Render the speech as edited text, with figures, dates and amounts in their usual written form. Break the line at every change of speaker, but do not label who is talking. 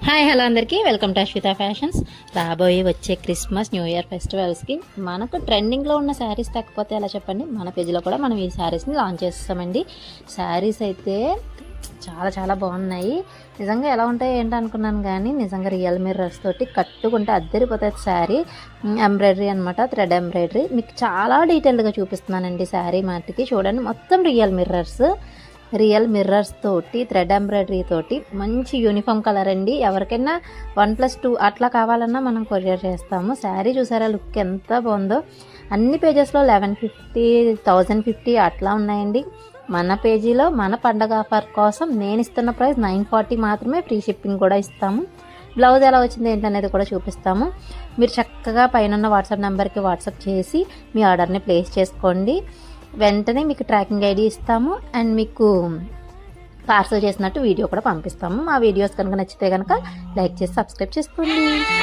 Hi hello అందరికీ welcome to Ashwitha fashions. రాబోయే వచ్చే క్రిస్మస్ న్యూ ఇయర్ ఫెస్టివల్స్కి మనకు ట్రెండింగ్లో ఉన్న శారీస్ తగ్గకపోతే ఎలా చెప్పండి, మన పేజీలో కూడా మనం ఈ శారీస్ని లాంచ్ చేస్తామండి. శారీస్ అయితే చాలా చాలా బాగున్నాయి. నిజంగా ఎలా ఉంటాయి ఏంటి అనుకున్నాను, కానీ నిజంగా రియల్ మిర్రర్స్ తోటి కట్టుకుంటే అద్దరిపోతుంది శారీ. ఎంబ్రాయిడరీ అనమాట, థ్రెడ్ ఎంబ్రాయిడరీ. మీకు చాలా డీటెయిల్డ్గా చూపిస్తున్నానండి శారీ మాటికి. చూడండి, మొత్తం రియల్ మిర్రర్స్ తోటి, థ్రెడ్ ఎంబ్రాయిడరీ తోటి మంచి యూనిఫామ్ కలర్ అండి. ఎవరికైనా 1+2 అట్లా కావాలన్నా మనం కొరియర్ చేస్తాము. శారీ చూసారా లుక్ ఎంత బాగుందో. అన్ని పేజెస్లో 1150, 1050 అట్లా ఉన్నాయండి. మన పేజీలో మన పండగ ఆఫర్ కోసం నేను ఇస్తున్న ప్రైస్ 940 మాత్రమే. ఫ్రీ షిప్పింగ్ కూడా ఇస్తాము. బ్లౌజ్ ఎలా వచ్చింది ఏంటనేది కూడా చూపిస్తాము. మీరు చక్కగా పైన వాట్సాప్ నెంబర్కి వాట్సాప్ చేసి మీ ఆర్డర్ని ప్లేస్ చేసుకోండి. వెంటనే మీకు ట్రాకింగ్ ఐడి ఇస్తాము అండ్ మీకు పార్సల్ చేసినట్టు వీడియో కూడా పంపిస్తాము. మా వీడియోస్ కనుక నచ్చితే కనుక లైక్ చేసి సబ్స్క్రైబ్ చేసుకోండి.